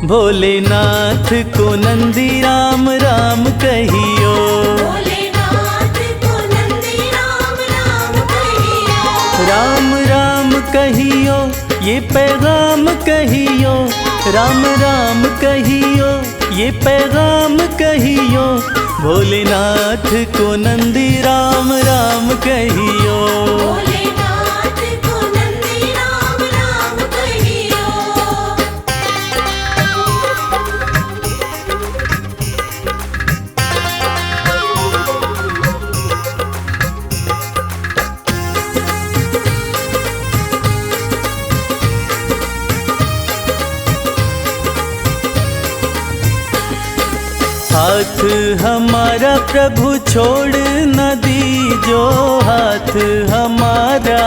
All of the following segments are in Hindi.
भोलेनाथ को नंदी राम राम कहियो। भोलेनाथ को नंदी राम राम कहियो। राम राम कहियो ये पैगाम कहियो। राम राम कहियो ये पैगाम कहियो। भोलेनाथ को नंदी राम राम कहियो। भोलेनाथ को नंदी राम राम कहियो। हाथ हमारा प्रभु छोड़ न दीजो। हाथ हमारा,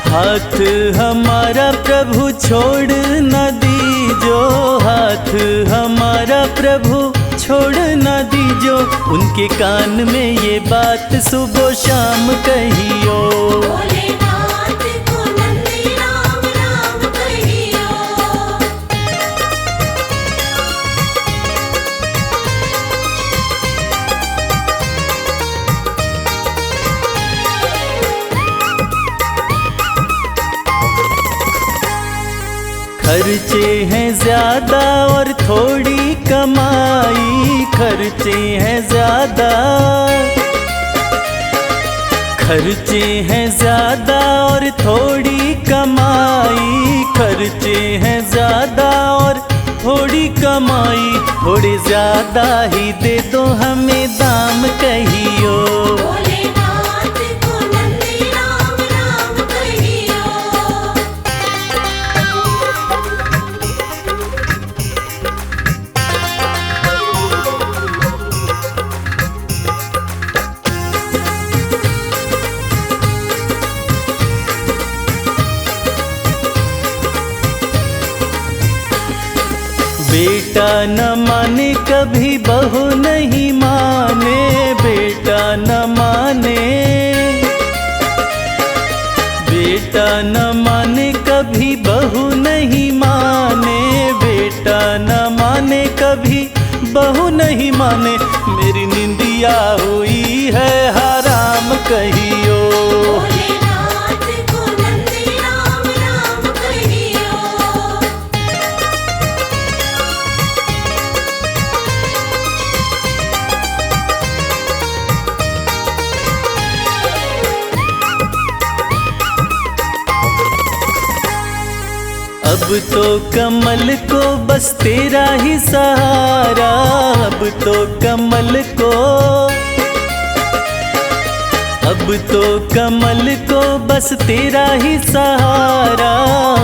हाथ हमारा प्रभु छोड़ न दीजो। हाथ हमारा प्रभु छोड़ न दीजो। उनके कान में ये बात सुबह शाम कहियो। भोलेनाथ को नंदी राम राम कहियो। खर्चे हैं ज्यादा और थोड़ी कमाई। खर्चे हैं ज्यादा, खर्चे हैं ज्यादा और थोड़ी कमाई। खर्चे हैं ज्यादा और थोड़ी कमाई। थोड़े ज्यादा ही दे दो हमें दाम कहियो। भोलेनाथ को नंदी राम राम कहियो। बेटा न माने कभी बहू नहीं माने। बेटा न माने, बेटा न माने कभी बहू नहीं माने। बेटा न माने कभी बहू नहीं माने। मेरी निंदिया हुई है हराम कहियो। भोलेनाथ को नंदी राम राम कहियो। अब तो कमल को बस तेरा ही सहारा। अब तो कमल को, अब तो कमल को बस तेरा ही सहारा।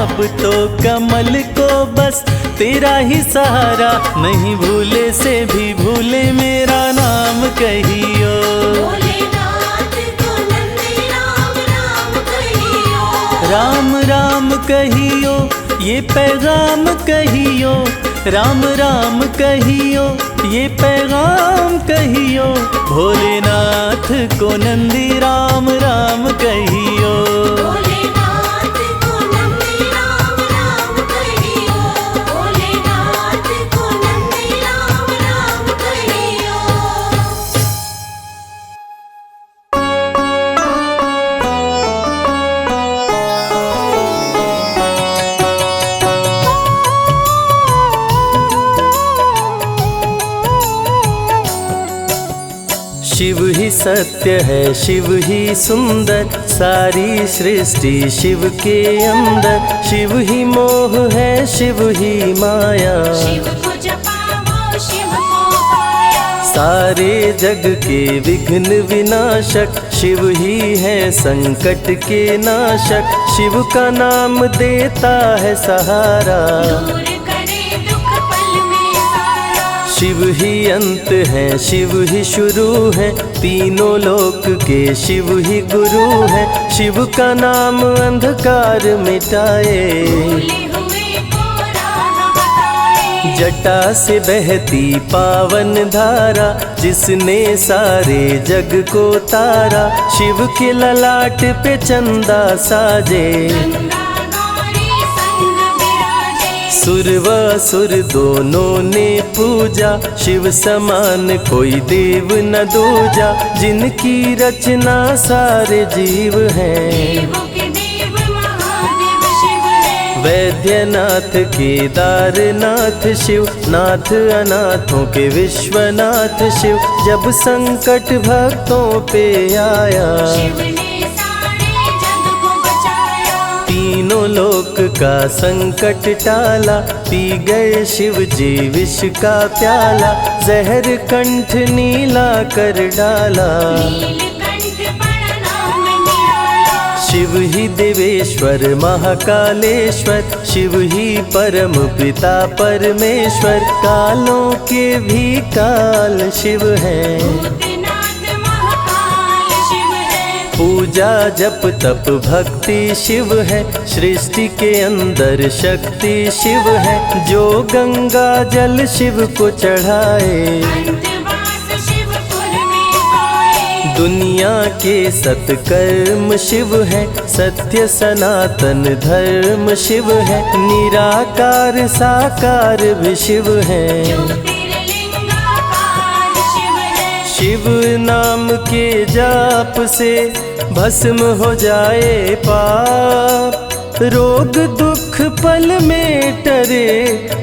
अब तो कमल को बस तेरा ही सहारा। नहीं भूले से भी भूले मेरा नाम कहियो। भोलेनाथ को नंदी राम राम कहियो। राम राम कहियो ये पैगाम कहियो। राम राम कहियो ये पैगाम कहियो। भोलेनाथ को नंदी राम राम कहियो। भोलेनाथ को नंदी राम राम कहियो। भोलेनाथ को नंदी राम राम कहियो। शिव ही सत्य है, शिव ही सुंदर। सारी सृष्टि शिव के अंदर। शिव ही मोह है, शिव ही माया। शिव को जपाओ शिव को पाया। सारे जग के विघ्न विनाशक। शिव ही है संकट के नाशक। शिव का नाम देता है सहारा। दूर करे दुख पल में सारा। शिव ही अंत है, शिव ही शुरू है। तीनों लोक के शिव ही गुरु है। शिव का नाम अंधकार मिटाए। भूले हुए को राह बताए। जटा से बहती पावन धारा। जिसने सारे जग को तारा। शिव के ललाट पे चंदा साजे। गंगा गौरी संग विराजे। सुर व असुर दोनों ने पूजा, शिव समान कोई देव न दूजा। जिनकी रचना सारे जीव हैं, देवों के देव महादेव शिव है। वैद्यनाथ केदारनाथ शिव, नाथ अनाथों के विश्वनाथ शिव। जब संकट भक्तों पे आया, शिव ने सारे जग को बचाया। तीनों लोक का संकट टाला, पी गए शिव जी विष का प्याला। जहर कंठ नीला कर डाला, नीलकंठ बड़ा नाम निराला। शिव ही देवेश्वर महाकालेश्वर, शिव ही परम पिता परमेश्वर। कालों के भी काल शिव हैं, भूतनाथ महाकाल शिव है। पूजा जप तप भक्ति शिव है। सृष्टि के अंदर शक्ति शिव है, जो गंगा जल शिव को चढ़ाए। अंतवास शिवपुर में पाए। दुनिया के सत्कर्म शिव है, सत्य सनातन धर्म शिव है। निराकार साकार भी शिव है, ज्योतिर्लिंगाकार शिव है। शिव नाम के जाप से भस्म हो जाए पाप। रोग दुख पल में टरे,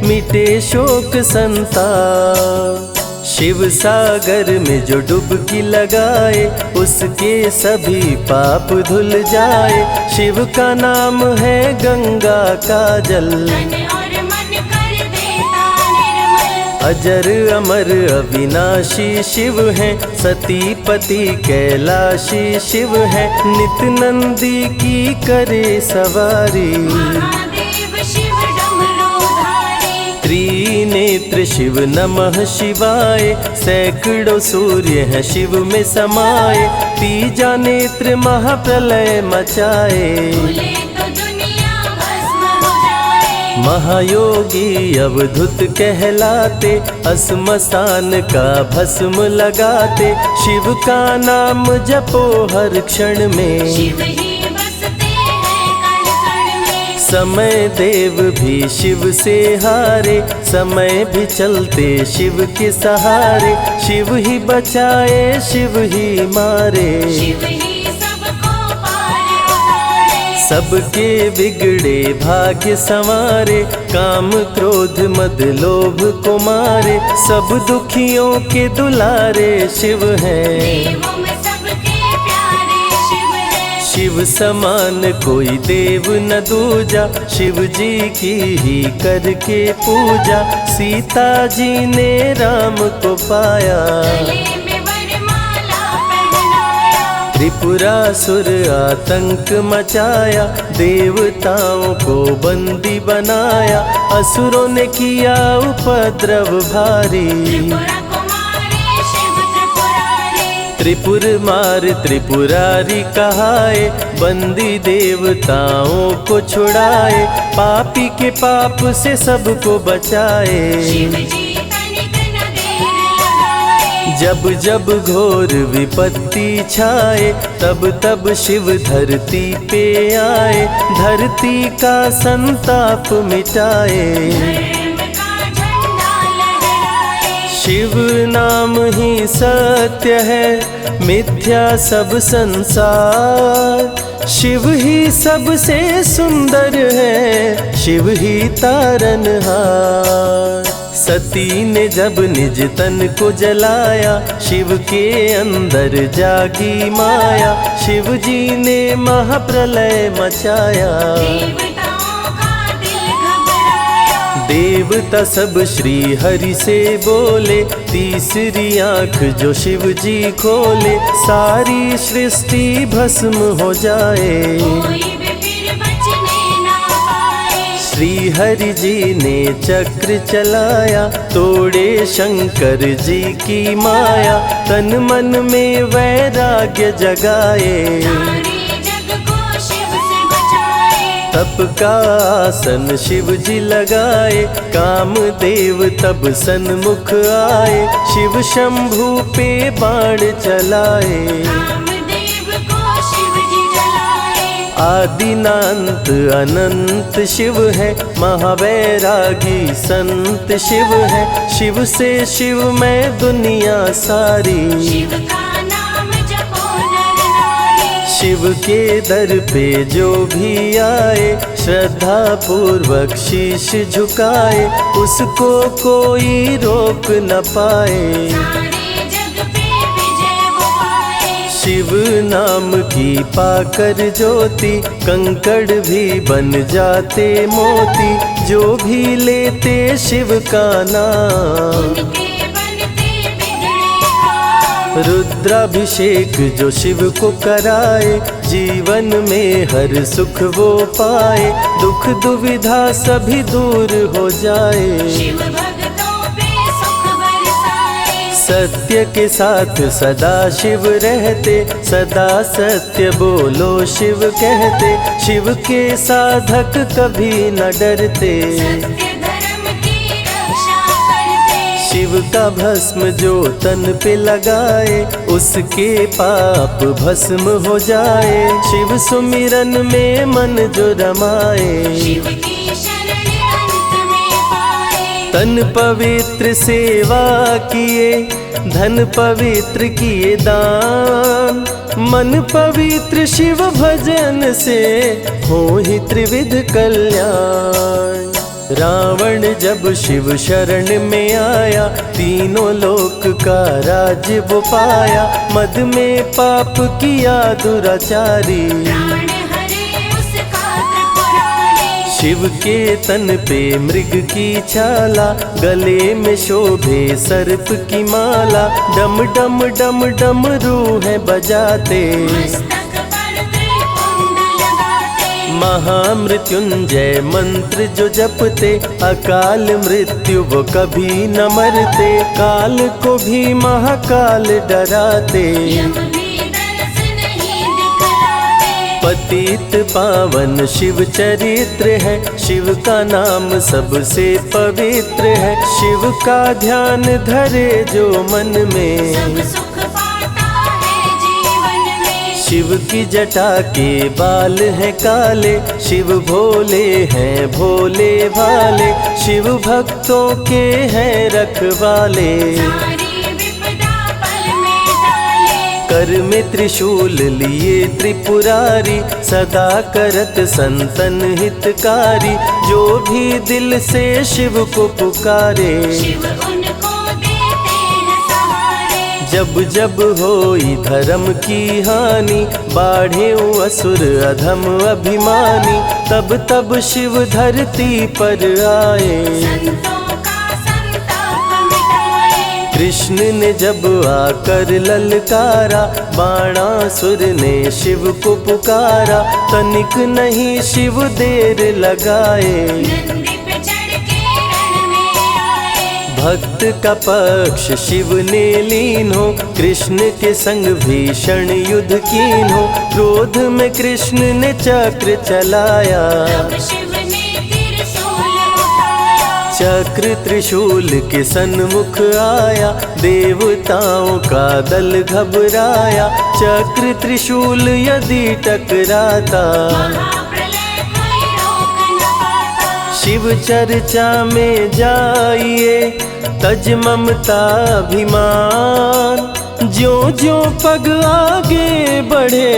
मिटे शोक संताप। शिव सागर में जो डुबकी लगाए, उसके सभी पाप धुल जाए। शिव का नाम है गंगा का जल, तन और मन कर देता निर्मल। अजर अमर अविनाशी शिव है। सती पति कैलाशी शिव है, नित नंदी की करे सवारी। महादेव शिव डमरूधारी। त्रिनेत्र शिव नमः शिवाय, सैकड़ों सूर्य हैं शिव में समाये। तीजा नेत्र महाप्रलय मचाए, खुले तो दुनिया भस्म हो जाए। महायोगी अवधूत कहलाते, असमसान का भस्म लगाते। शिव का नाम जपो हर क्षण में, शिव ही बसते हैं कण कण में। समय देव भी शिव से हारे, समय भी चलते शिव के सहारे। शिव ही बचाए शिव ही मारे, शिव ही सबको पार उतारे। सबके बिगड़े भाग्य संवारे। काम क्रोध मद लोभ को मारे, सब दुखियों के दुलारे शिव हैं। देवों में सबके प्यारे शिव है। शिव समान कोई देव न दूजा, शिव जी की ही करके पूजा। सीता जी ने राम को पाया, गले में वरमाला पहनाया। त्रिपुरासुर आतंक मचाया। देवताओं को बंदी बनाया, असुरों ने किया उपद्रव भारी। त्रिपुरा कुमारी शिव त्रिपुरारी। त्रिपुर मार त्रिपुरारी कहाए, बंदी देवताओं को छुड़ाए। पापी के पाप से सबको बचाए, शिव जी तनिक न देर लगाए। जब जब घोर विपत्ति छाए, तब तब शिव धरती पे आए। धरती का संताप मिटाए, धर्म का झंडा लहराए। शिव नाम ही सत्य है, मिथ्या सब संसार। शिव ही सबसे सुंदर है, शिव ही तारनहार। सती ने जब निज तन को जलाया, शिव के अंदर जागी माया। शिव जी ने महाप्रलय मचाया, देवताओं का दिल घबराया। देवता सब श्री हरि से बोले। तीसरी आंख जो शिव जी खोले, सारी सृष्टि भस्म हो जाए। कोई भी फिर बचने ना पाए। श्री हरि जी ने चक्र चलाया, तोड़े शंकर जी की माया। तन मन में वैराग्य जगाए, सारे जग को शिव से बचाए। तप का आसन शिव जी लगाए। कामदेव तब सन्मुख आए, शिव शंभू पे बाण चलाए। कामदेव को शिव जी जलाए। आदिनांत अनंत शिव है, महावैरागी संत शिव है। शिव से शिव में दुनिया सारी, शिव का नाम जपो नर नारी। शिव के दर पे जो भी आए, श्रद्धा पूर्वक शीश झुकाए, उसको कोई रोक न पाए। सारे जग पे विजय वो पाए। शिव नाम की पाकर ज्योति, कंकड़ भी बन जाते मोती। जो भी लेते शिव का नाम, उनके बनते बिगड़े काम। रुद्राभिषेक जो शिव को कराए, जीवन में हर सुख वो पाए। दुख दुविधा सभी दूर हो जाए, शिव भक्तों पे सुख बरसाए। सत्य के साथ सदा शिव रहते, सदा सत्य बोलो शिव कहते। शिव के साधक कभी न डरते, सत्य धर्म की रक्षा करते। शिव का भस्म जो तन पे लगाए, उसके पाप भस्म हो जाए। शिव सुमिरन में मन जो रमाए, शिव की शरण अंत में पाए। तन पवित्र सेवा किए, धन पवित्र किए दान। मन पवित्र शिव भजन से, हो ही त्रिविध कल्याण। रावण जब शिव शरण में आया, तीनों लोक का राज्य वो पाया। मद में पाप किया दुराचारी, प्राण हरे उसका त्रिपुरारी। शिव के तन पे मृग की छाला, गले में शोभे सर्प की माला। डम डम डम डम रूह बजाते, मस्तक पर त्रिपुंड लगाते। महामृत्युंजय मंत्र जो जपते, अकाल मृत्यु वो कभी न मरते। काल को भी महाकाल डराते, यम भी दर्श नहीं दिखलाते। पतित पावन शिव चरित्र है, शिव का नाम सबसे पवित्र है। शिव का ध्यान धरे जो मन सब में, सुख पाता है जीवन में। शिव की जटा के बाल हैं काले, शिव भोले हैं भोले भाले। शिव भक्तों के हैं रखवाले, सारी विपदा पल में टाले। कर में त्रिशूल लिए त्रिपुरारी, सदा करत संतन हितकारी। जो भी दिल से शिव को पुकारे, शिव उनको देते हैं सहारे। जब जब होई धर्म की हानि, बाढ़े असुर अधम अभिमानी। तब तब शिव धरती पर आए, संतों का संताप मिटाए। कृष्ण ने जब आकर ललकारा, बाणासुर ने शिव को पुकारा। तनिक नहीं शिव देर लगाए, नंदी पे चढ़ के रण में आए। भक्त का पक्ष शिव ने लीन हो, कृष्ण के संग भीषण युद्ध कीन हो। क्रोध में कृष्ण ने चक्र चलाया, तब शिव ने त्रिशूल उठाया। चक्र त्रिशूल के सन्मुख आया, देवताओं का दल घबराया। चक्र त्रिशूल यदि टकराता, महाप्रलय कोई रोक न पाता। शिव चर्चा में जाइए, तज ममता अभिमान। ज्यों ज्यों पग आगे बढ़े,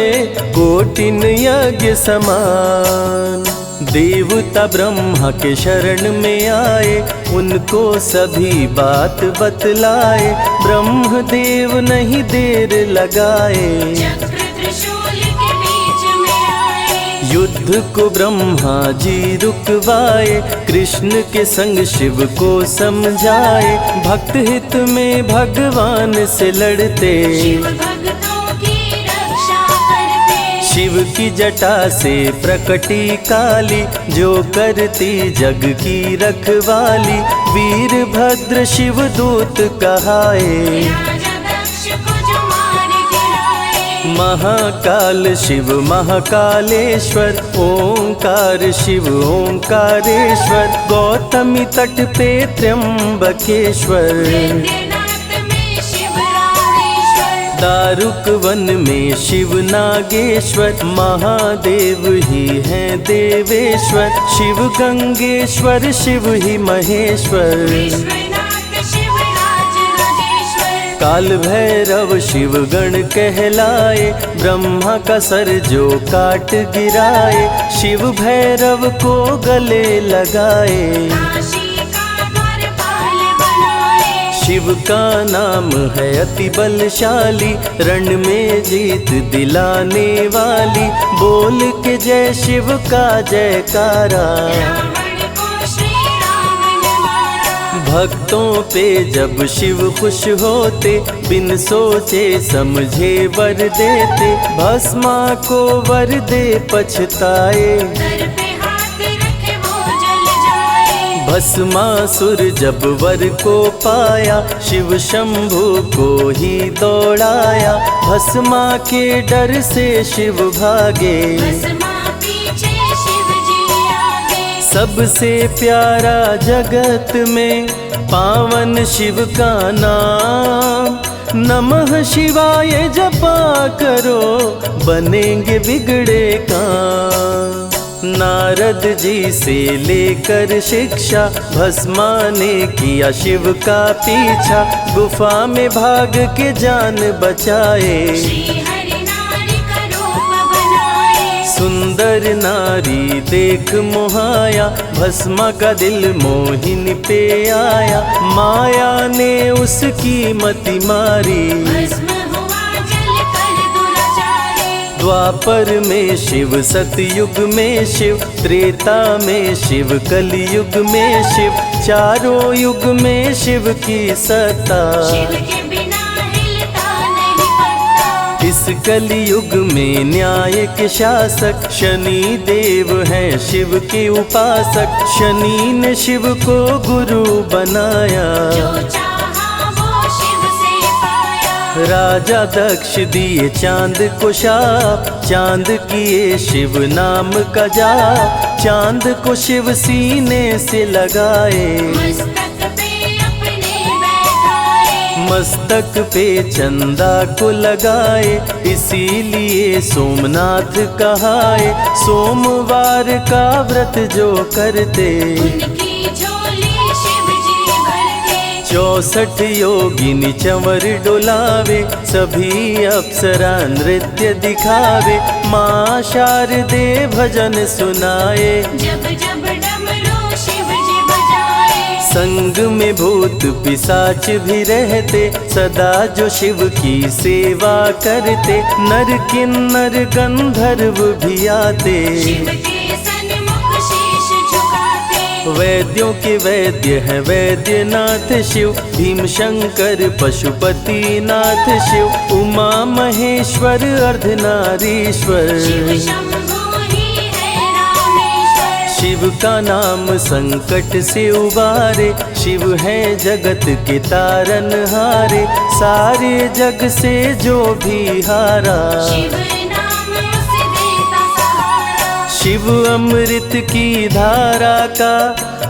कोटिन यज्ञ समान। देवता ब्रह्मा के शरण में आए, उनको सभी बात बतलाए। ब्रह्मदेव नहीं देर लगाए, चक्र त्रिशूल के बीच में आए। युद्ध को ब्रह्मा जी रुकवाए। कृष्ण के संग शिव को समझाए, भक्त हित में भगवान से लड़ते। शिव भक्तों की रक्षा करते। शिव की जटा से प्रकटी काली, जो करती जग की रखवाली। वीरभद्र शिव दूत कहाए, राजा दक्ष को जो मार गिराए। महाकाल शिव महाकालेश्वर। ओंकार शिव ओंकारेश्वर, गौतमी तट पे त्र्यंबकेश्वर। वैद्यनाथ में शिव रामेश्वर। दारुक वन में शिव नागेश्वर, महादेव ही हैं देवेश्वर। शिव गंगेश्वर, शिव ही महेश्वर। विश्वनाथ शिव राज राजेश्वर। काल भैरव शिव गण कहलाए, ब्रह्मा का सर जो काट गिराए। शिव भैरव को गले लगाए, काशी का द्वारपाल बनाए। शिव का नाम है अति बलशाली, रण में जीत दिलाने वाली। बोल के जय शिव का जयकारा, रावण को श्री राम ने मारा। भक्तों पे जब शिव खुश होते, बिन सोचे समझे वर देते। भस्मा को वर दे पछताए, सर पे हाथ रखे वो जल जाए। भस्मासुर जब वर को पाया, शिव शंभु को ही दौड़ाया। भस्मा के डर से शिव भागे, भस्मा पीछे शिव जी आगे। सबसे प्यारा जगत में पावन शिव का नाम। नमः शिवाय जपा करो, बनेंगे बिगड़े काम। नारद जी से लेकर शिक्षा, भस्मा ने किया शिव का पीछा। गुफा में भाग के जान बचाए, श्री हरि नारी का रूप बनाए। सुंदर नारी देख मोहाया, भस्मा का दिल मोहिनी पे आया। माया ने उसकी मति मारी, भस्म हुआ जल कर दुराचारी। द्वापर में शिव, सतयुग में शिव, त्रेता में शिव, कलयुग में शिव। चारों युग में शिव की सत्ता, शिव के बिना हिलता नहीं पत्ता। इस कलयुग में न्याय के शासक, शनि देव हैं शिव के उपासक। शनि ने शिव को गुरु बनाया, जो चाहा वो शिव से पाया। राजा दक्ष दिए चांद को शाप, चांद किए शिव नाम का जाप। चांद को शिव सीने से लगाए, मस्तक पे अपने बैठाए। मस्तक पे चंदा को लगाए। इसीलिए सोमनाथ कहाए, सोमवार का व्रत जो करते। उनकी झोली शिव जी भरते। 64 योगिनी चंवर डोलावे, सभी अप्सरा नृत्य दिखावे। माँ शारदे भजन सुनाए, जब जब डमरू शिव जी बजाए। संग में भूत पिशाच भी रहते, सदा जो शिव की सेवा करते। नर किन्नर गंधर्व भी आते, शिव के सन्मुख शीश झुकाते। वैद्यों के वैद्य है वैद्यनाथ शिव। भीम शंकर पशुपति नाथ शिव। उमा महेश्वर अर्धनारीश्वर, शिव शंभु ही है रामेश्वर। शिव का नाम संकट से उबारे। शिव है जगत के तारनहारे, सारे जग से जो भी हारा। शिव नाम उसे देता सहारा। शिव अमृत की धारा का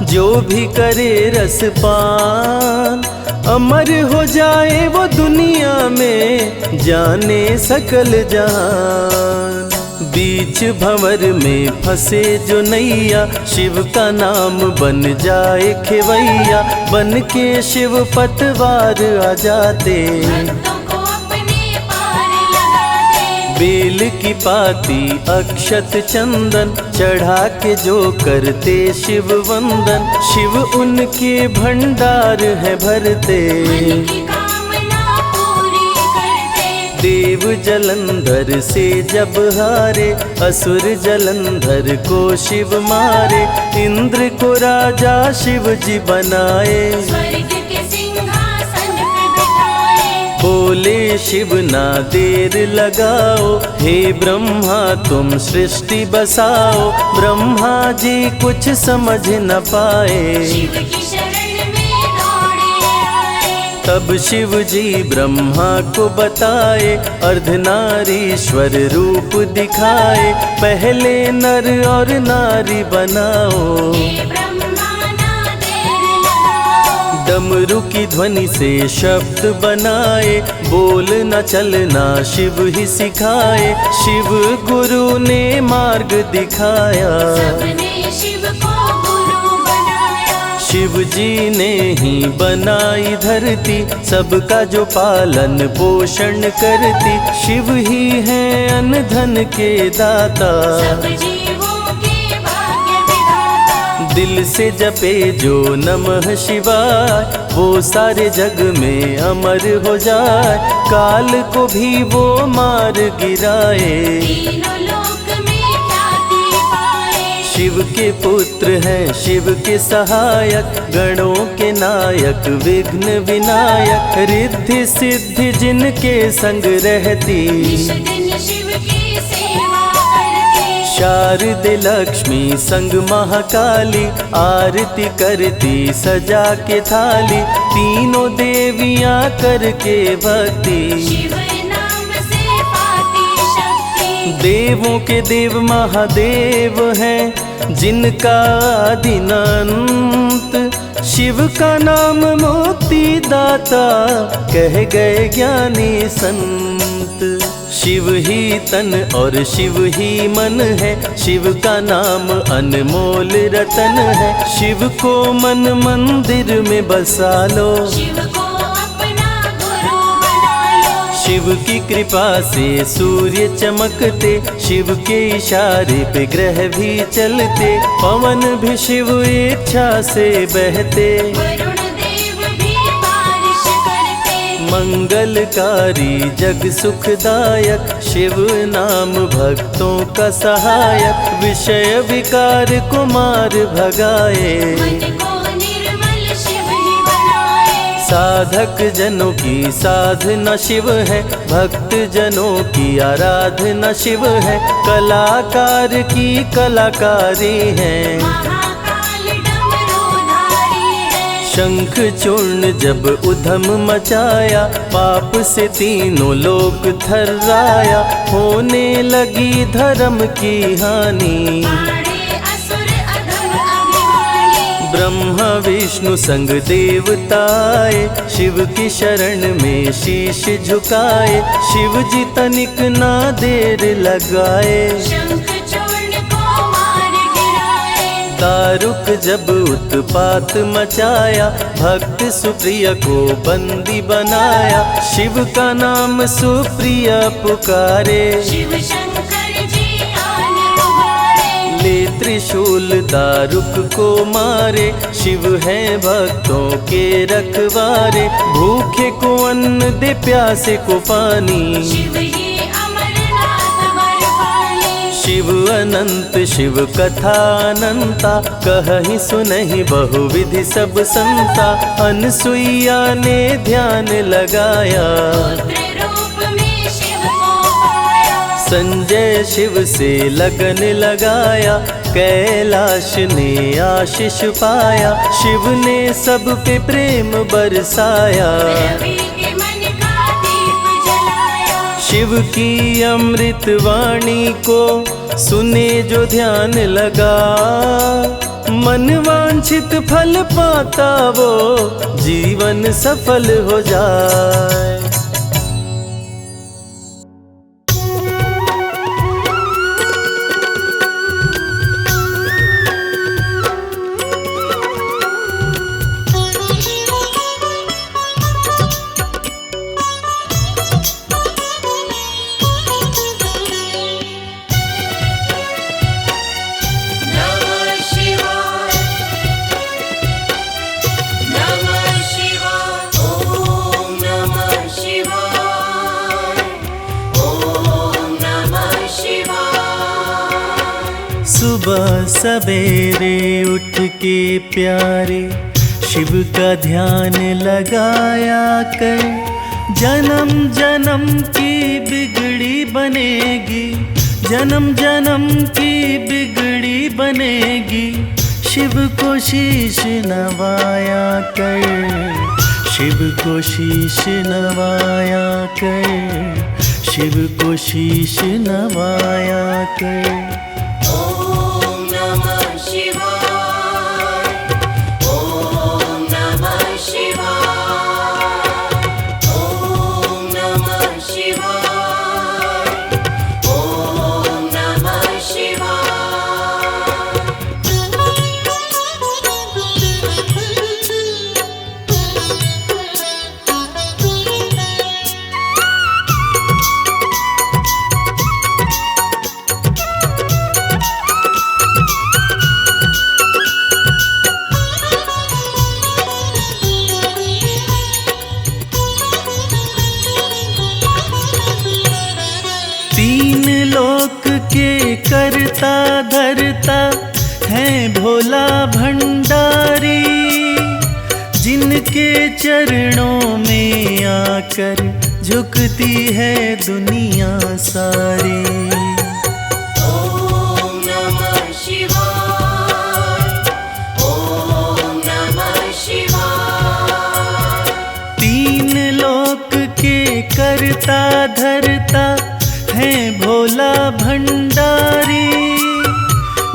जो भी करे रसपान, अमर हो जाए वो दुनिया में, जाने सकल जहान। बीच भंवर में फंसे जो नैया, शिव का नाम बन जाए खेवैया। बन के शिव पतवार आ जाते, भक्तों को अपने पार लगाते। बेल की पाती अक्षत चंदन, चढ़ा के जो करते शिव वंदन। शिव उनके भंडार है भरते, मन की कामना पूरी करते। देव जलंधर से जब हारे, असुर जलंधर को शिव मारे। इंद्र को राजा शिव जी बनाए, स्वर्ग के सिंहासन पे बिठाए। बोले शिव ना देर लगाओ, हे ब्रह्मा तुम सृष्टि बसाओ। ब्रह्मा जी कुछ समझ न पाए, शिव की शरण में दौड़े आए। तब शिव जी ब्रह्मा को बताए, अर्धनारीश्वर रूप दिखाए। पहले नर और नारी बनाओ, हे ब्रह्मा ना देर लगाओ। डमरू की ध्वनि से शब्द बनाए, बोल न चलना शिव ही सिखाए। शिव गुरु ने मार्ग दिखाया, सबने शिव को गुरु बनाया। शिव जी ने ही बनाई धरती, सबका जो पालन पोषण करती। शिव ही है अन्न धन के दाता, सब जीवों के भाग्य विधाता। दिल से जपे जो नमः शिवाय, वो सारे जग में अमर हो जाए। काल को भी वो मार गिराए, तीनों लोक में ख्याति पाए। शिव के पुत्र हैं शिव के सहायक, गणों के नायक विघ्न विनायक। रिद्धि सिद्धि जिनके संग रहती, निश दिन शिव की सेवा करती। शारदे लक्ष्मी संग महाकाली, आरती करती सजा के थाली। तीनों देवियां करके भक्ति, शिव नाम से पाती शक्ति। देवों के देव महादेव हैं, जिनका आदिनांत। शिव का नाम मुक्ति दाता, कह गए ज्ञानी संत। शिव ही तन और शिव ही मन है, शिव का नाम अनमोल रतन है। शिव को मन मंदिर में बसा लो, शिव को अपना गुरु बना लो। शिव की कृपा से सूर्य चमकते, शिव के इशारे पे ग्रह भी चलते। पवन भी शिव इच्छा से बहते, वरुण देव भी बारिश करते। मंगलकारी जग सुखदायक, शिव नाम भक्तों का सहायक। विषय विकार को मार भगाए, मन को निर्मल शिव ही बनाए। साधक जनों की साधना शिव है, भक्त जनों की आराधना शिव है। कलाकार की कलाकारी है, महाकाल डमरूधारी है। शंख चूर्ण जब उधम मचाया, पाप से तीनों लोक थर्राया। होने लगी धर्म की हानि, पाड़े असुर अधम अभिमानी। ब्रह्मा विष्णु संग देवताए, शिव की शरण में शीश झुकाए। शिव जी तनिक ना देर लगाए, शंख चूर्ण को मार गिराए। दारुक जब उत्पात मचाया, भक्त सुप्रिय को बंदी बनाया। शिव का नाम सुप्रिय पुकारे, शिव शंकर जी आन उबारे। ले त्रिशूल दारुक को मारे। शिव है भक्तों के रखवारे, भूखे को अन्न दे प्यासे को पानी। शिव ही अमरनाथ बरपाली। शिव अनंत शिव कथा अनंता, कहीं सुनहि बहुविधि सब संता। अनसुईया ने ध्यान लगाया, पुत्र रूप में शिव को पाया। संजय शिव से लगन लगाया, कैलाश ने आशीष पाया। शिव ने सब पे प्रेम बरसाया, रवि के मन का दीप जलाया। शिव की अमृत वाणी को सुने जो ध्यान लगा। मन वांछित फल पाता वो, जीवन सफल हो जाए। नमः शिवाय, नमः शिवाय, ओम नमः शिवाय, ओम नमः शिवाय। सुबह सवेरे उठ के प्यारे, शिव का ध्यान लगाया कर। जन्म जन्म की बिगड़ी बनेगी, जन्म जन्म की बिगड़ी बनेगी। शिव को शीश नवाया कर, शिव को शीश नवाया कर, शिव को शीश नवाया कर। ओम नमः शिवाय, ओम नमः शिवाय। करता धरता है भोला भंडारी, जिनके चरणों में आकर झुकती है दुनिया सारी। ओम नमः शिवाय, ओम नमः शिवाय। तीन लोक के करता धरता है भोला भंडारी,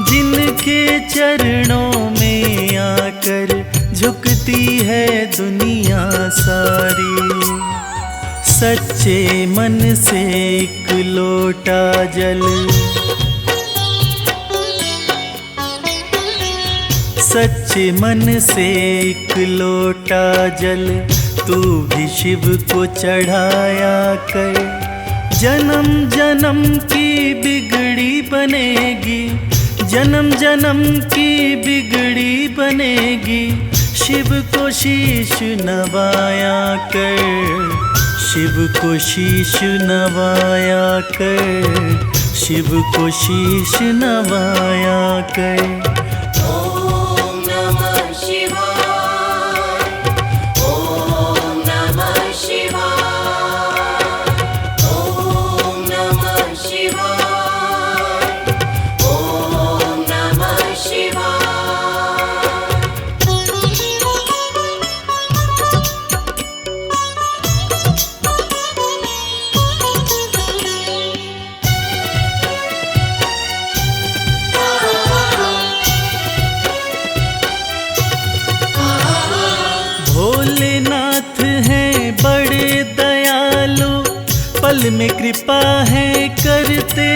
जिनके चरणों में आकर झुकती है दुनिया सारी। सच्चे मन से एक लोटा जल, सच्चे मन से एक लोटा जल तू भी शिव को चढ़ाया कर। जन्म जन्म की बिगड़ी बनेगी, जन्म जन्म की बिगड़ी बनेगी। शिव को शीश नवाया कर, शिव को शीश नवाया कर, शिव को शीश नवाया कर। ओम नमः शिवाय, ओम नमः शिवाय, ओम नमः शिवाय, ओम नमः शिवाय। भोलेनाथ हैं बड़े दयालु, पल में कृपा है करते।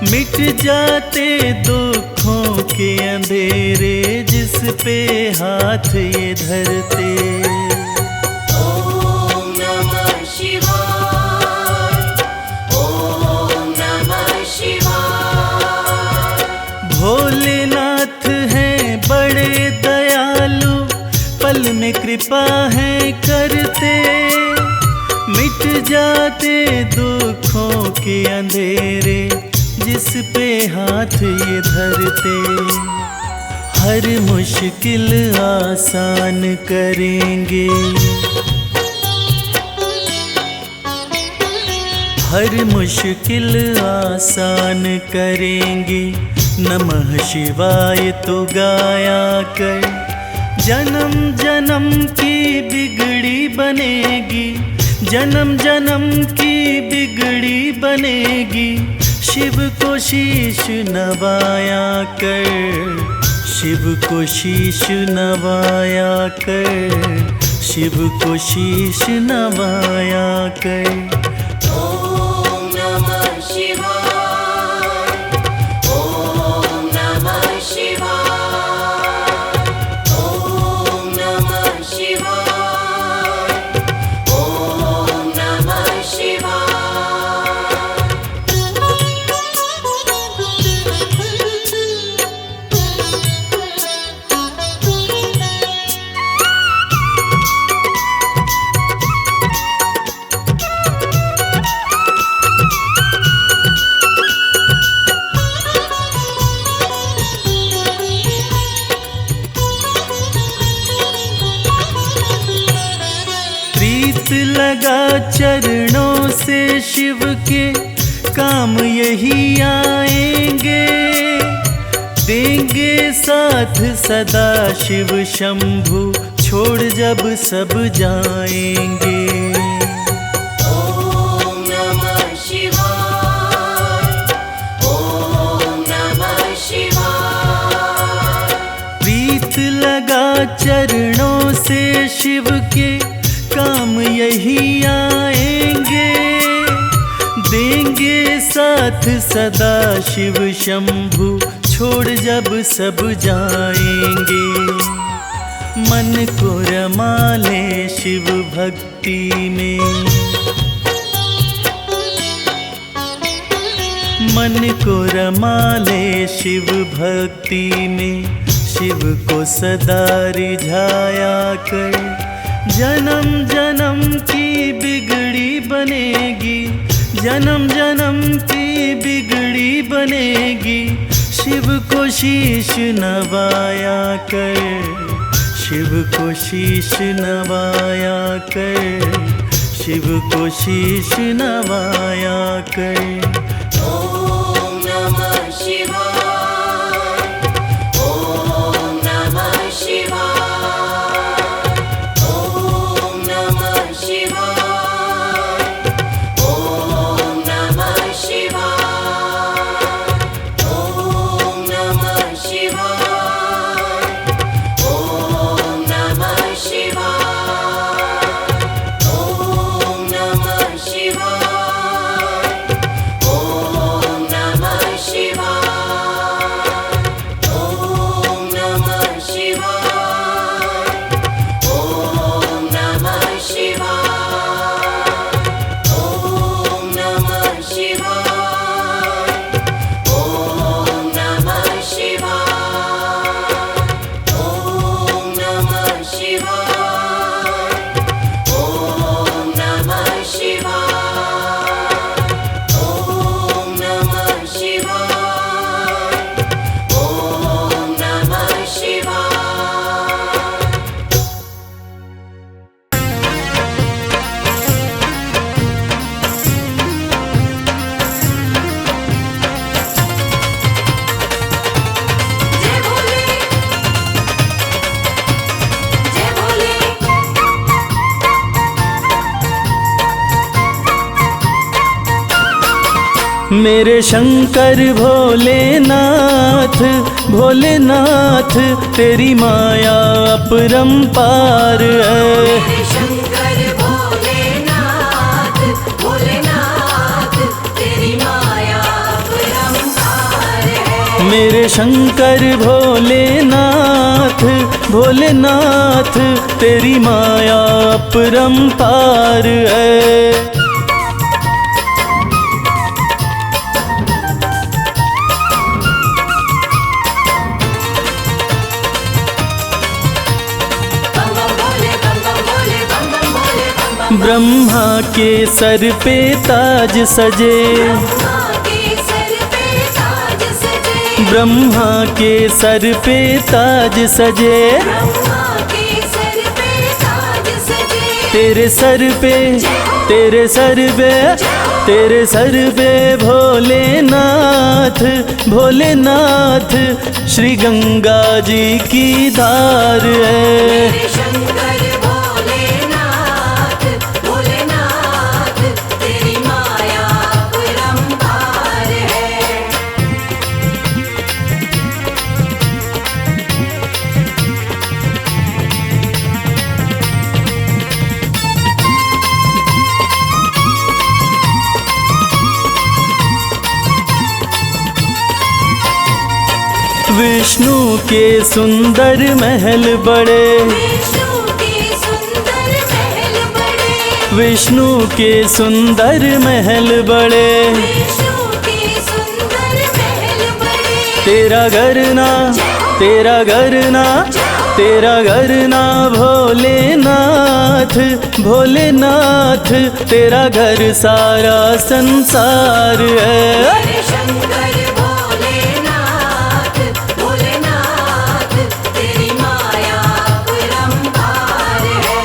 मिट जाते दुखों के अंधेरे, जिस पे हाथ ये धरते। ओम नमः शिवाय, ओम नमः शिवाय। भोलेनाथ हैं बड़े दयालु, पल में कृपा है करते। मिट जाते दुखों के अंधेरे, जिस पे हाथ ये धरते। हर मुश्किल आसान करेंगे, हर मुश्किल आसान करेंगे। नमः शिवाय तो गाया कर। जन्म जन्म की बिगड़ी बनेगी, जन्म जन्म की बिगड़ी बनेगी। शिव को शीश नवाया कर, शिव को शीश नवाया कर, शिव को शीश नवाया कर। ओम नमः शिवाय, ओम नमः शिवाय, ओम नमः शिवाय, ओम नमः शिवाय। प्रीत लगा चरणों से शिव के, काम यही आएंगे। देंगे साथ सदा शिव शंभु, छोड़ जब सब जाएंगे। ओम नमः शिवाय, ओम नमः शिवाय। प्रीत लगा चरणों से शिव के, काम यही आएंगे। देंगे साथ सदा शिव शंभु, छोड़ जब सब जाएंगे। मन को रमा ले शिव भक्ति में, मन को रमा ले शिव भक्ति में। शिव को सदा रिझाया कर। जन्म जन्म की बिगड़ी बनेगी, जन्म जन्म की बिगड़ी बनेगी, शिव को शीश नवाया कर, शिव को शीश नवाया कर, शिव को शीश नवाया कर। ओम नमः शिवाय, ओम नमः शिवाय, ओम नमः शिवाय, ओम नमः शिवाय, ओम नमः शिवाय, ओम नमः शिवाय, ओम नमः शिवाय, ओम नमः शिवाय, ओम नमः शिवाय, ओम नमः शिवाय, ओम नमः शिवाय, ओम नमः शिवाय, ओम नमः शिवाय, ओम नमः शिवाय, ओम नमः शिवाय, ओम नमः शिवाय। जय भोले, जय भोले। मेरे शंकर भोलेनाथ, भोलेनाथ तेरी माया अपरंपार है। मेरे शंकर भोलेनाथ, भोलेनाथ तेरी माया अपरंपार है। मेरे शंकर भोलेनाथ, भोलेनाथ तेरी माया अपरंपार है। बम बम भोले, बम बम भोले, बम बम भोले, बम बम। ब्रह्मा के सर पे ताज सजे, ब्रह्मा के सर पे ताज सजे, ब्रह्मा के सर पे ताज सजे, ब्रह्मा के सर पे ताज सजे। तेरे सर पे, तेरे सर पे, तेरे सर पे भोलेनाथ, भोलेनाथ श्री गंगा जी की धार है। मेरे शंकर भोलेनाथ, भोलेनाथ तेरी माया अपरंपार है। विष्णु के सुंदर महल बड़े, विष्णु के सुंदर महल बड़े, विष्णु के सुंदर महल बड़े, विष्णु के सुंदर महल बड़े। तेरा घर ना, तेरा घर ना, तेरा घर ना भोलेनाथ, भोलेनाथ तेरा घर सारा संसार है। मेरे शंकर भोलेनाथ, भोलेनाथ तेरी माया अपरंपार है।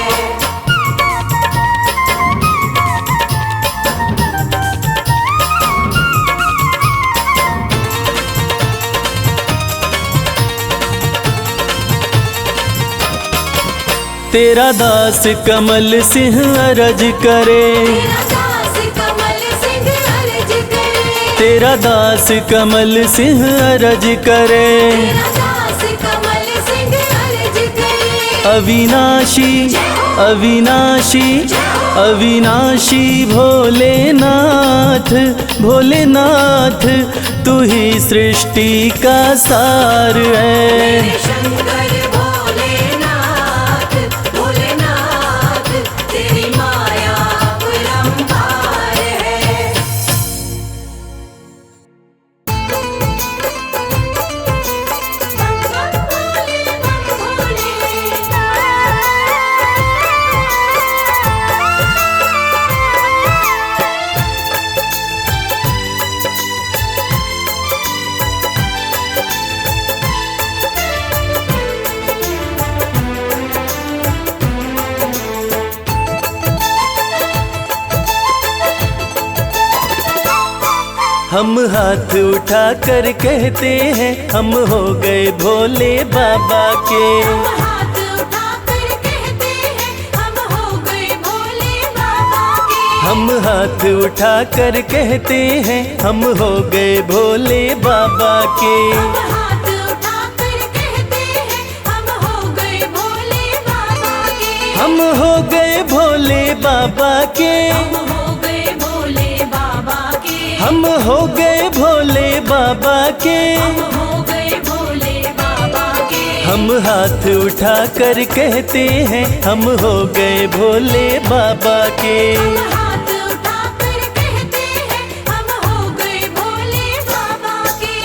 तेरा दास कमल सिंह अरज करे, तेरा दास कमल सिंह अर्ज करे, तेरा दास कमल सिंह अरज करे। तेरा दास कमल सिंह अर्ज करे। अविनाशी, अविनाशी, अविनाशी भोलेनाथ, भोलेनाथ तू ही सृष्टि का सार है। मेरे शंकर भोलेनाथ, भोलेनाथ तेरी माया अपरंपार है। हम हाथ उठा कर कहते हैं हम हो गए भोले बाबा के। हम हाथ उठाकर कहते हैं हम हो गए भोले बाबा के। हम हाथ उठा कर कहते हैं हम हो गए भोले बाबा के। हम हाथ उठाकर कहते हैं हम हो गए भोले बाबा के। हम हो गए भोले बाबा के। हम हो गए भोले बाबा के। हम हो गए भोले बाबा के। हम हो गए भोले बाबा के। हम हाथ उठा कर कहते हैं हम हो गए भोले बाबा के। हम हाथ उठाकर कहते हैं हम हो गए भोले बाबा के।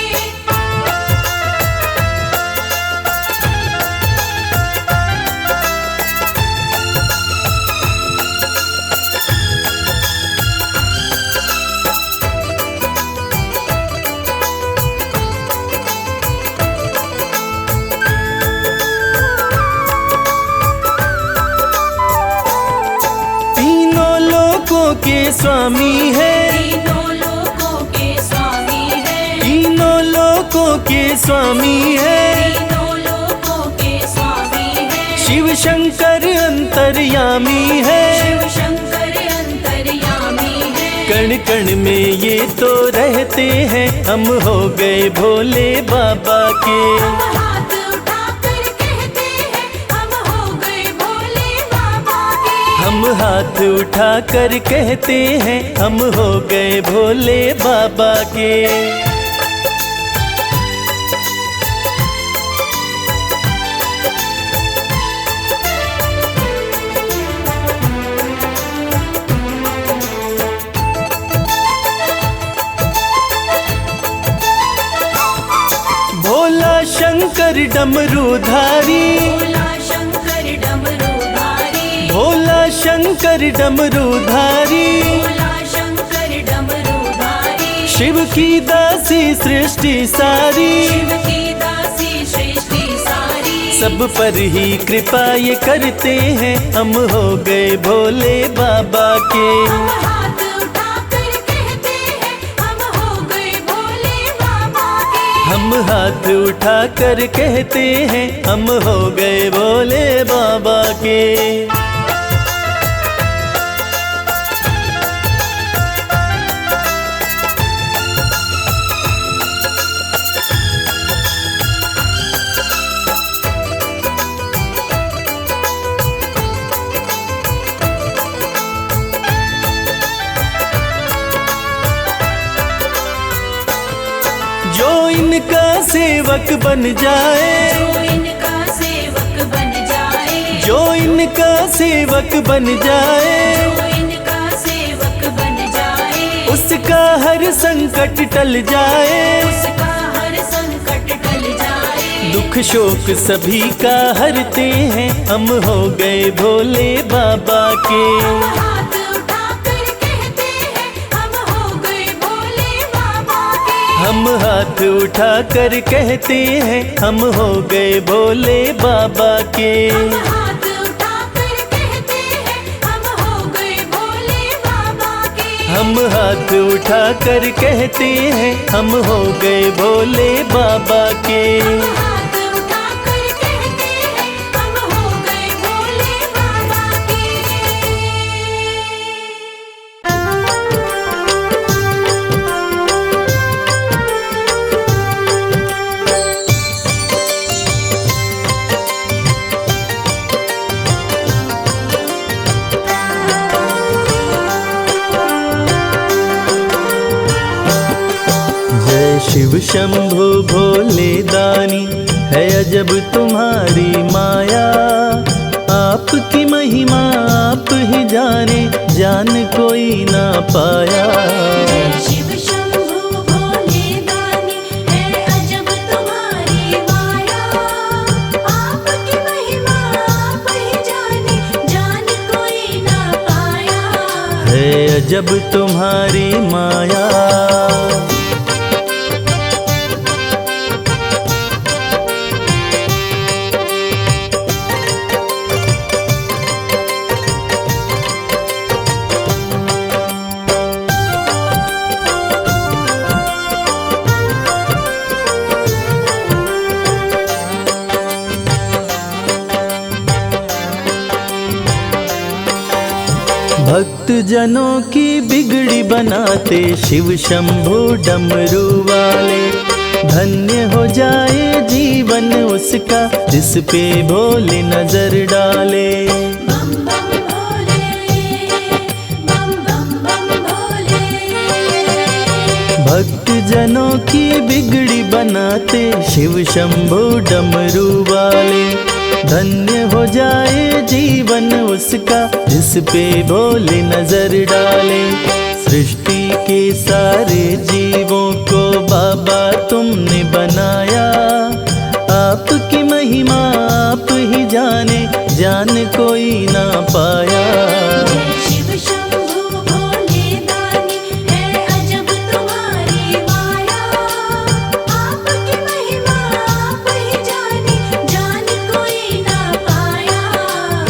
तीनों लोकों के स्वामी है। तीनों लोकों के स्वामी है। तीनों लोकों के स्वामी है। तीनों लोकों के स्वामी है। शिव शंकर अंतर्यामी है। शिव शंकर अंतर्यामी है। कण कण में ये तो रहते हैं हम हो गए भोले बाबा के। हम हाथ उठाकर कहते हैं हम हो गए भोले बाबा के। हम हाथ उठा कर कहते हैं हम हो गए भोले बाबा के। भोला शंकर डमरूधारी। भोला शंकर डमरूधारी। भोला शंकर डमरूधारी। भोला शंकर डमरूधारी। शिव की दासी सृष्टि सारी। शिव की दासी सृष्टि सारी। सब पर ही कृपा ये करते हैं हम हो गए भोले बाबा के। हम हाथ उठाकर कहते हैं हम हो गए भोले बाबा के। हम हाथ उठा कर कहते हैं हम हो गए भोले बाबा के। जो इनका सेवक बन जाए। जो इनका सेवक बन जाए। जो इनका सेवक बन जाए। जो इनका सेवक बन जाए। उसका हर संकट टल जाए। उसका हर संकट टल जाए। दुख शोक सभी का हरते हैं हम हो गए भोले बाबा के। हम हाथ उठाकर कहते हैं हम हो गए भोले बाबा के। हम हाथ उठा कर कहते हैं हम हो गए भोले बाबा के। हम हाथ उठाकर कहते हैं हम हो गए भोले बाबा के। हम हाथ उठा कर कहते हैं हम हो गए भोले बाबा के। हम हाथ उठाकर कहते हैं हम हो गए भोले बाबा के। जय शिव शंभु भोले दानी है अजब तुम्हारी माया। आपकी महिमा आप ही जाने जान कोई ना पाया। जय शिव शंभु भोले दानी है अजब तुम्हारी माया। आपकी महिमा आप ही जाने जान कोई ना पाया। है अजब तुम्हारी माया। भक्त जनों की बिगड़ी बनाते शिव शंभु डमरू वाले। धन्य हो जाए जीवन उसका जिस पे भोले नजर डाले। बम बम भोले, बम बम बम भोले। भक्त जनों की बिगड़ी बनाते शिव शंभु डमरू वाले। धन्य हो जाए जीवन उसका जिस पे भोले नजर डाले। सृष्टि के सारे जीवों को बाबा तुमने बनाया। आपकी महिमा आप ही जाने, जान कोई ना पाया। शिव शंभु भोले दानी है अजब तुम्हारी माया। आपकी महिमा आप ही जाने, जान कोई ना पाया।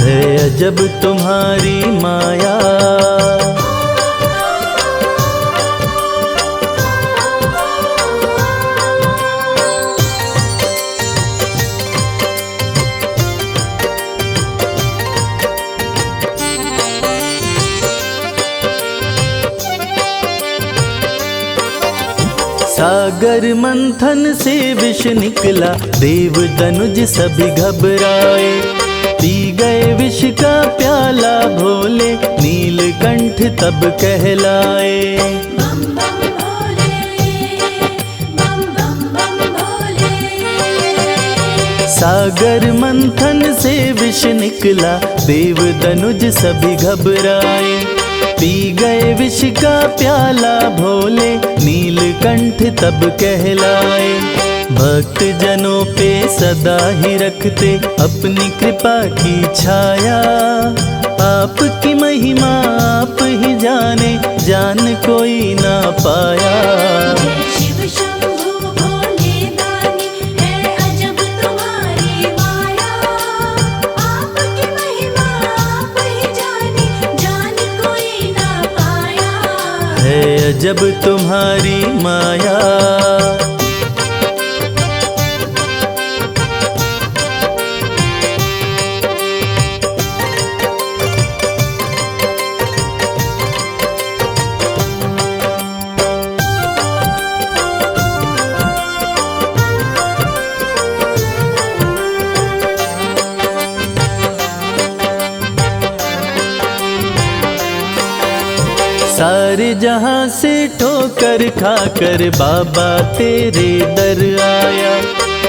है अजब तुम्हारी माया। सागर मंथन से विष निकला, देव दनुज सभी घबराए। पी गए विष का प्याला भोले, नीलकंठ तब कहलाए। बम बम भोले, बम बम बम भोले। सागर मंथन से विष निकला, देव दनुज सभी घबराए। पी गए विष का प्याला भोले, नीलकंठ तब कहलाए। भक्त जनों पे सदा ही रखते अपनी कृपा की छाया। आपकी महिमा आप ही जाने, जान कोई ना पाया। शिव शंभु भोले दानी है अजब तुम्हारी माया। आपकी महिमा आप ही जाने, जान कोई ना पाया। है अजब तुम्हारी माया। सारे जहां से ठोकर खाकर बाबा तेरे दर आया।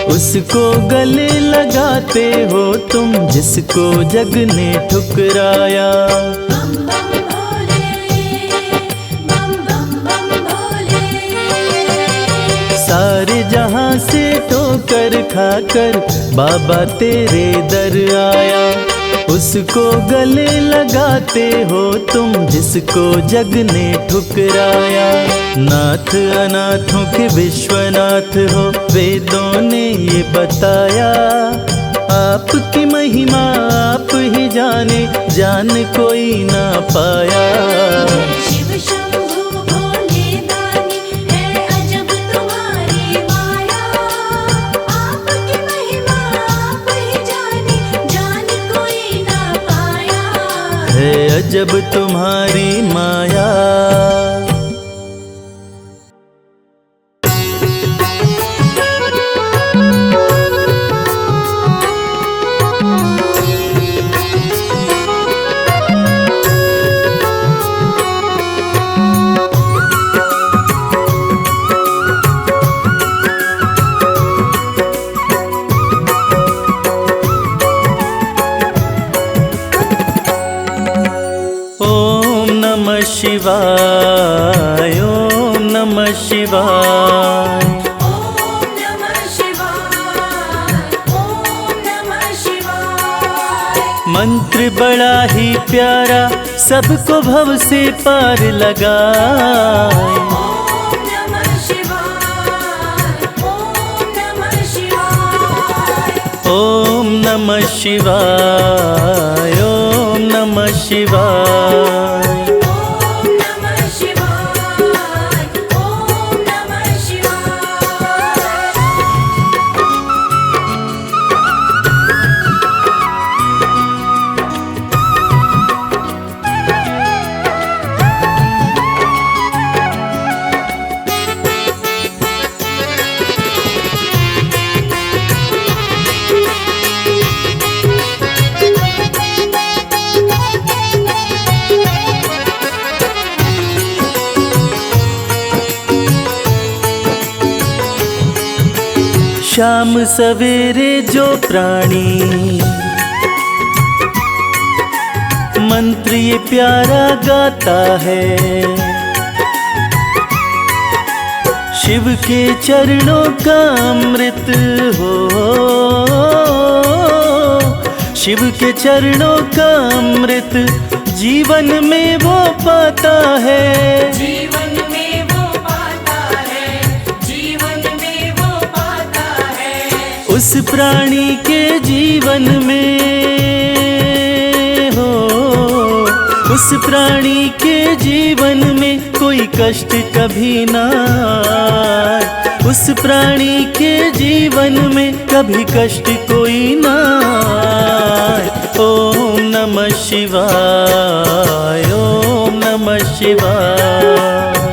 उसको गले लगाते हो तुम जिसको जग ने ठुकराया। बम बम भोले, बम बम बम भोले। सारे जहां से ठोकर खाकर बाबा तेरे दर आया। उसको गले लगाते हो तुम जिसको जग ने ठुकराया। नाथ अनाथों के विश्वनाथ हो, वेदों ने ये बताया। आपकी महिमा आप ही जाने, जान कोई ना पाया। शिव शंभु भोले दानी है अजब तुम्हारी माया। आपकी महिमा आप ही जाने, जान कोई ना पाया। है अजब तुम्हारी माया। शिवाय ओम नमः शिवाय। ओम नमः शिवाय, ओम नमः शिवाय। मंत्र बड़ा ही प्यारा, सबको भव से पार लगाए। ओम नमः शिवाय, ओम नमः शिवाय। ओम नमः शिवाय ओम नमः शिवाय। शाम सवेरे जो प्राणी मंत्र ये प्यारा गाता है, शिव के चरणों का अमृत हो, शिव के चरणों का अमृत जीवन में वो पाता है, जीवन में वो पाता है, जीवन में वो पाता है। उस प्राणी के जीवन में हो, उस प्राणी के जीवन में कोई कष्ट कभी ना आए, उस प्राणी के जीवन में कभी कष्ट कोई ना आए। ओम नमः शिवाय, ओम नमः शिवाय।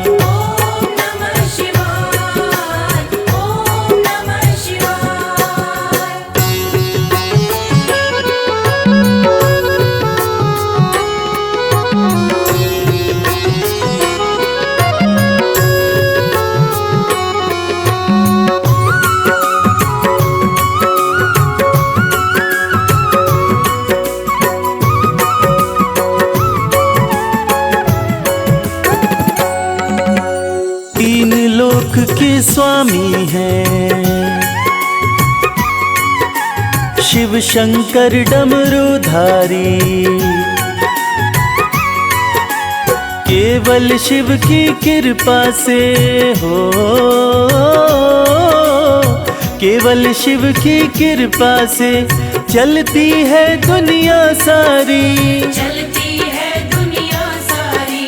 ओम नमः शिवाय, ओम नमः शिवाय। तीन लोक के स्वामी हैं, शिव शंकर डमरूधारी, केवल शिव की कृपा से हो, केवल शिव की कृपा से चलती है दुनिया सारी, चलती है दुनिया सारी,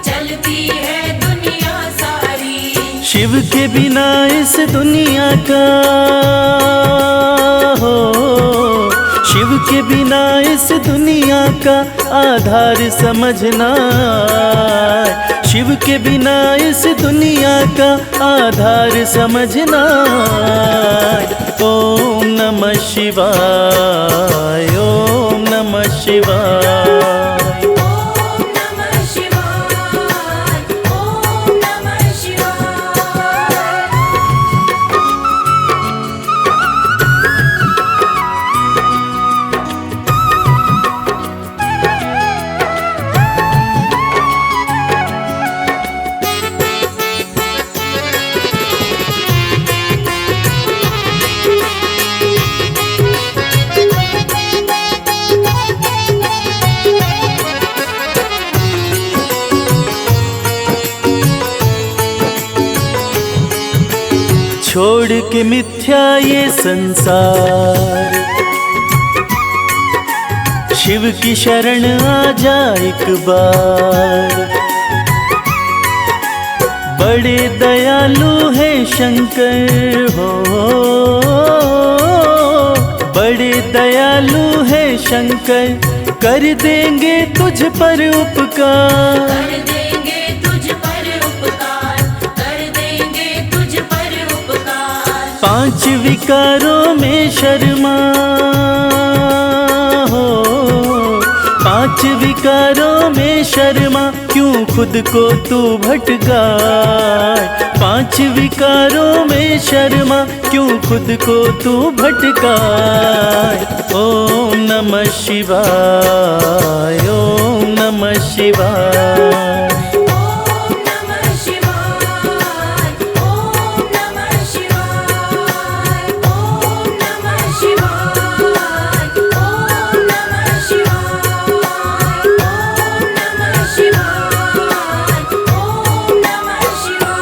चलती है दुनिया सारी। शिव के बिना इस दुनिया का हो, शिव के बिना इस दुनिया का आधार समझना, शिव के बिना इस दुनिया का आधार समझना। ओम नमः शिवाय, ओम नमः शिवाय। ओम नमः शिवाय, ओम नमः शिवाय। छोड़ के मिथ्या ये संसार, शिव की शरण आ जा एक बार। बड़े दयालु है शंकर हो, बड़े दयालु है शंकर, कर देंगे तुझ पर उपकार, कर देंगे तुझ पर उपकार, कर देंगे तुझ पर उपकार। पांच विकारों में शर्मा हो, पांच विकारों में शर्मा, क्यों खुद को तू भटकाए। पांच विकारों में शर्मा, क्यों खुद को तू भटकाए। ओम नमः शिवाय, ओम नमः शिवाय। ओम नमः शिवाय, ओम नमः शिवाय। ओम नमः शिवाय, ओम नमः शिवाय। ओम नमः शिवाय, ओम नमः शिवाय।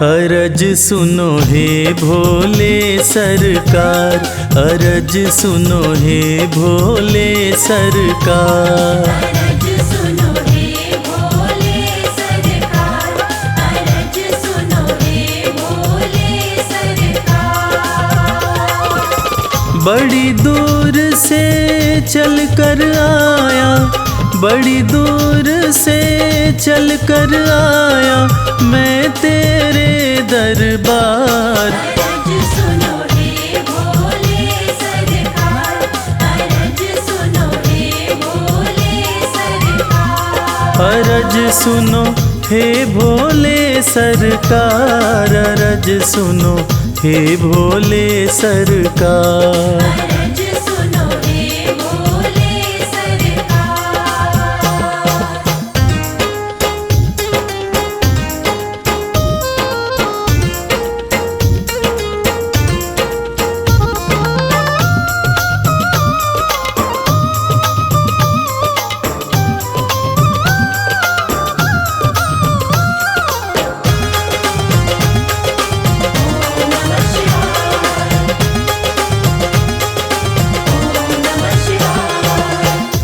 अरज सुनो हे भोले सरकार, अरज सुनो हे भोले सरकार। अरज सुनो हे भोले सरकार, अरज सुनो हे भोले सरकार। बड़ी दूर से चल कर आया, बड़ी दूर से चल कर आया मैं तेरे दरबार। अरज सुनो हे भोले सरकार, अरज सुनो हे भोले सरकार। अरज सुनो हे भोले सरकार, अरज सुनो हे भोले सरकार। अरज सुनो हे भोले सरकार।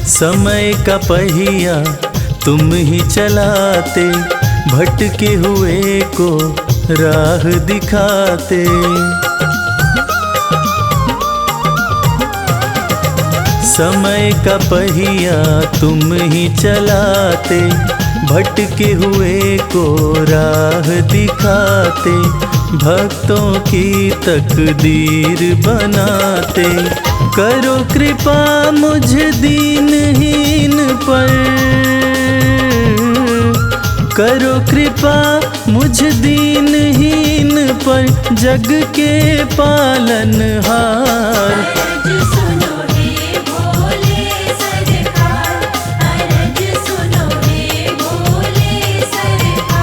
समय का पहिया तुम ही चलाते, भटके हुए को राह दिखाते। समय का पहिया तुम ही चलाते, भटके हुए को राह दिखाते। भक्तों की तकदीर बनाते, करो कृपा मुझ दीनहीन पर, करो कृपा मुझ दीनहीन पर, जग के पालनहार। अरज सुनो हे भोले सरकार, अरज सुनो हे भोले सरकार।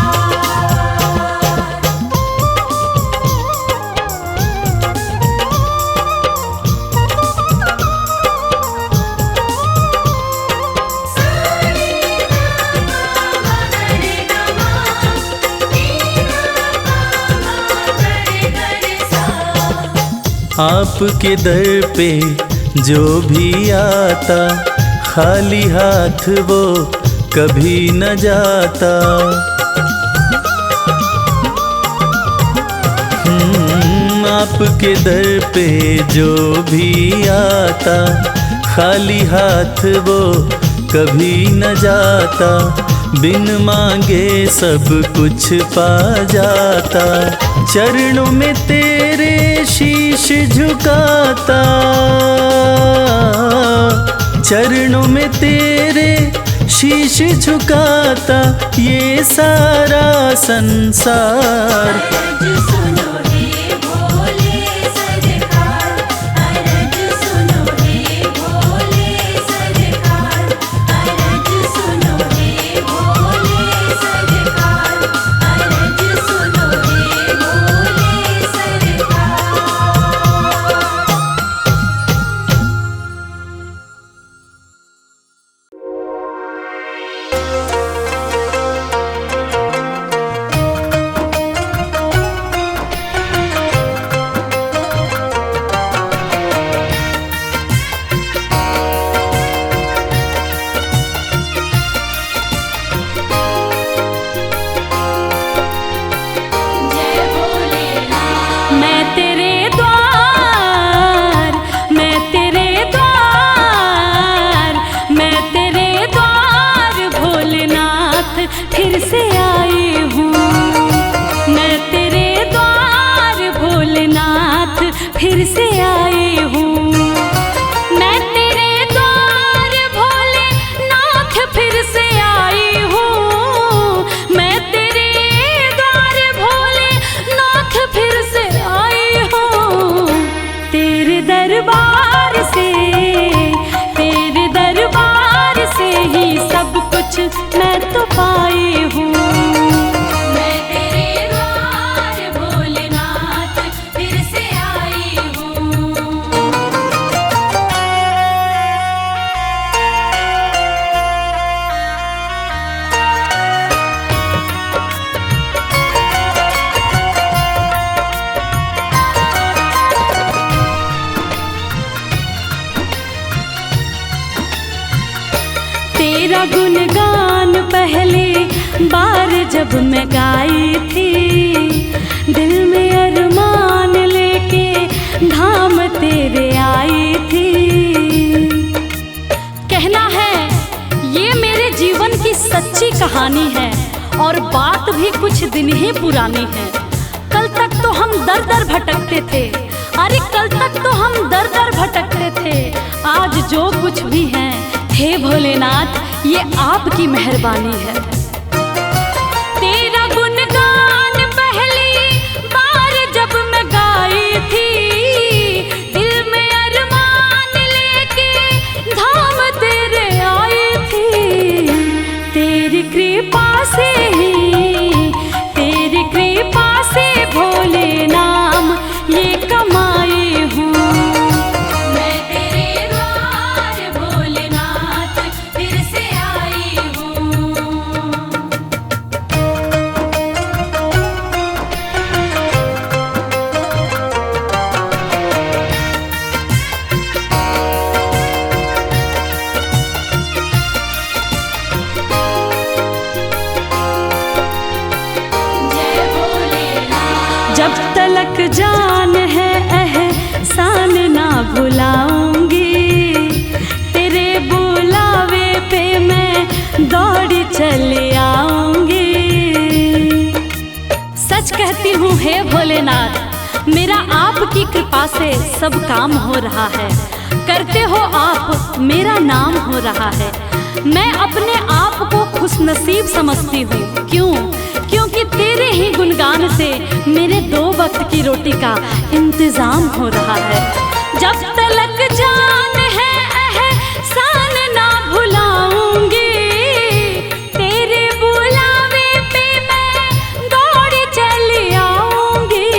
आपके दर पे जो भी आता, खाली हाथ वो कभी न जाता। आपके दर पे जो भी आता, खाली हाथ वो कभी न जाता। बिन मांगे सब कुछ पा जाता, चरणों में तेरे शीश झुकाता, चरणों में तेरे शीश झुकाता ये सारा संसार। अरज सुनो हे भोले सरकार, अरज सुनो हे भोले सरकार, अरज सुनो हे भोले सरकार, अरज सुनो हे भोले सरकार। जय भोलेनाथ। मैं तेरे द्वार, मैं तेरे द्वार, मैं तेरे द्वार भोलेनाथ फिर से आई हूँ। मैं तेरे द्वार भोलेनाथ फिर से आई हूँ। मैं तेरे द्वार भोलेनाथ फिर से आई हूँ। मैं तेरे द्वार भोलेनाथ फिर से आई हूँ। तेरे दरबार से, तेरे दरबार से ही सब कुछ मैं तो पाई हूँ। मैं तेरे द्वार भोलेनाथ फिर से आई हूँ। तेरा गुणगान पहले बार जब मैं गाई थी, दिल में अरमान लेके धाम तेरे आई कहानी है और बात भी कुछ दिन ही पुरानी है। कल तक तो हम दर दर भटकते थे, अरे कल तक तो हम दर दर भटकते थे। आज जो कुछ भी है, हे भोलेनाथ, ये आपकी मेहरबानी है। तेरा गुणगान पहली बार जब मैं गाई थी, दिल में अरमान लेके धाम तेरे आई थी। तेरी कृपा से ही, तेरी कृपा से भोले नाम ये कमाई हूँ। मैं तेरे द्वार भोलेनाथ फिर से आई हूँ। जय भोलेनाथ। जब तलक जान है एहसान ना भुलाऊंगी, तेरे बुलावे पे मैं दौड़ी चली आऊंगी। सच कहती हूँ हे भोलेनाथ, मेरा आपकी कृपा से सब काम हो रहा है। करते हो आप, मेरा नाम हो रहा है। मैं अपने आप को खुशनसीब समझती हूँ। क्यों? क्योंकि तेरे ही गुणगान से मेरे 2 वक्त की रोटी का इंतजाम हो रहा है। जब तलक जान है एहसान ना भुलाऊंगी, तेरे बुलावे पे मैं दौड़ी चली आऊंगी।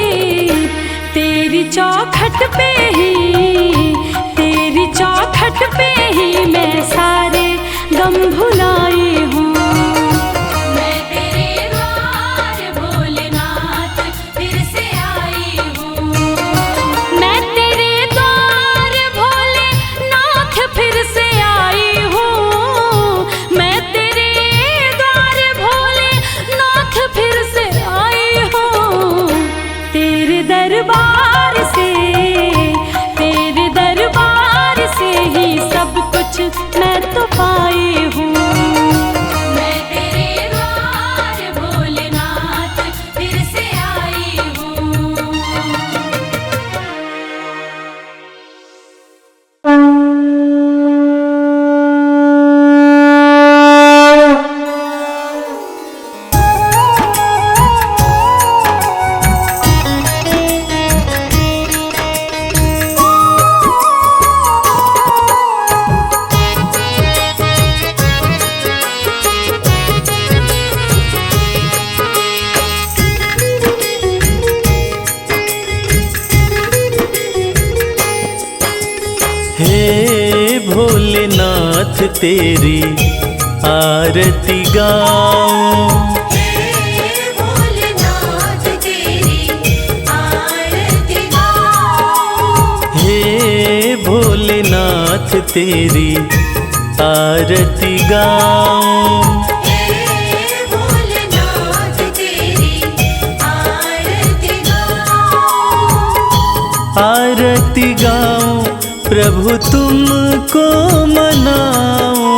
तेरी चौखट पे ही, तेरी चौखट पे ही मैं सारे गम भुलाई हूँ। मैं तेरे द्वार भोलेनाथ फिर से आई हूँ। मैं तेरे द्वार भोलेनाथ फिर से आई हूँ। मैं तेरे द्वार भोलेनाथ फिर से आई हूँ। तेरे दरबार से, तेरे दरबार से ही सब कुछ मैं तो पाई हूँ। मैं तेरे द्वार भोलेनाथ फिर से आई हूँ। हे भोलेनाथ तेरी आरती गाऊं, भोलेनाथ तेरी आरती गाऊं। हे भोलेनाथ तेरी आरती गाऊं। भोलेनाथ तेरी आरती गाऊं। आरती गाऊं प्रभु तुमको मनाऊं।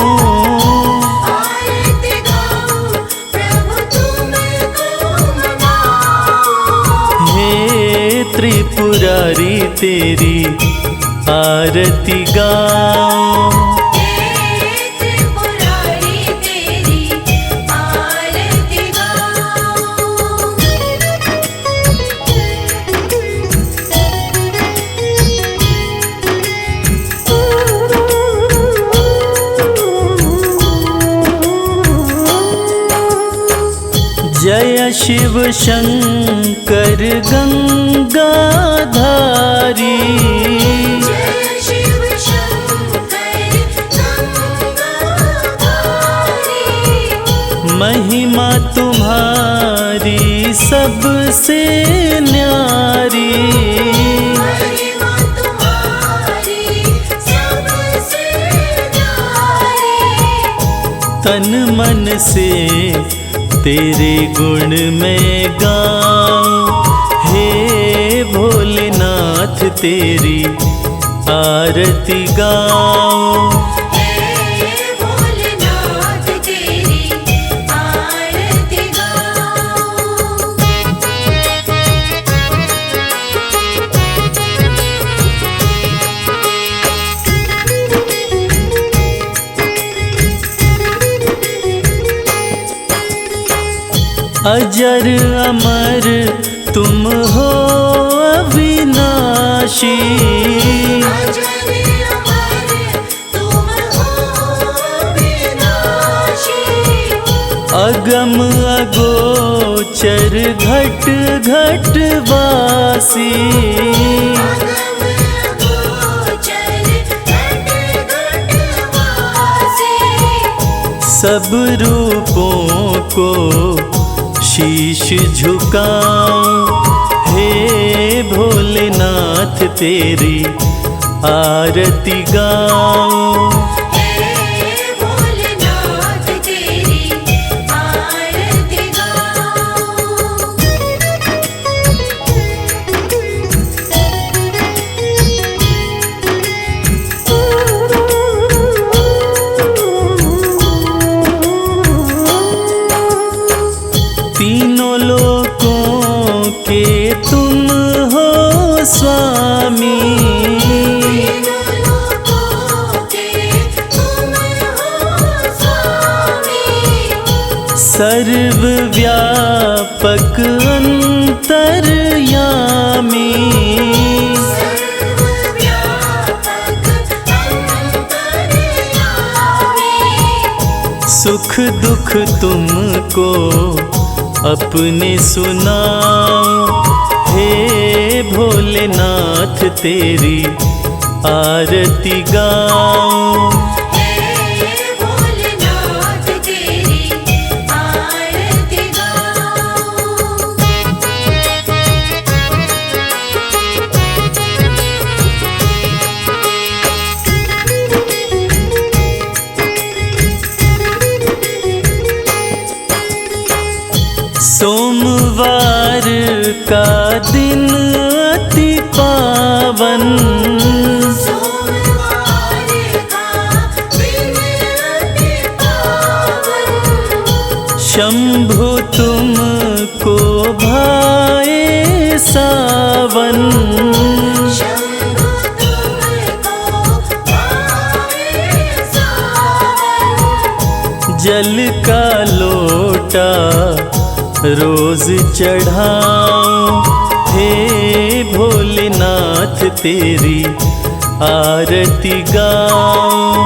आरती गाऊं प्रभु तुमको मनाऊं। हे त्रिपुरारी तेरी आरती गाऊं। त्रिपुरारी तेरी आरती गाऊं। जय शिव शंकर गंगाधारी। जय शिव शंकर गंगाधारी। महिमा तुम्हारी सबसे न्यारी। महिमा तुम्हारी सबसे न्यारी। तन मन से तेरे गुण में गाऊं। हे भोलेनाथ तेरी आरती गाऊं। भोलेनाथ तेरी अजर अमर तुम हो अविनाशी। अजर अमर तुम हो अविनाशी। अगम अगोचर घट घट वासी। अगम अगोचर घट घट वासी। सब रूपों को शीश झुकाऊं, हे भोलेनाथ तेरी आरती गाऊं। हे भोलेनाथ तेरी आरती तीनों लोकों के तुम हो स्वामी। तीनों लोकों के तुम हो स्वामी। सर्वव्यापक अंतर्यामी। सर्वव्यापक अंतर्यामी। सुख दुख तुमको अपने सुनाऊं, हे भोलेनाथ तेरी आरती गाऊं। हे भोलेनाथ तेरी आरती गाऊं। सोमवार का दिन अति पावन। सोमवार का दिन अति पावन। शंभु तुमको भाए सावन। शंभु तुमको भाए सावन। जल का लोटा रोज चढ़ाऊं, हे भोलेनाथ तेरी आरती गाऊं।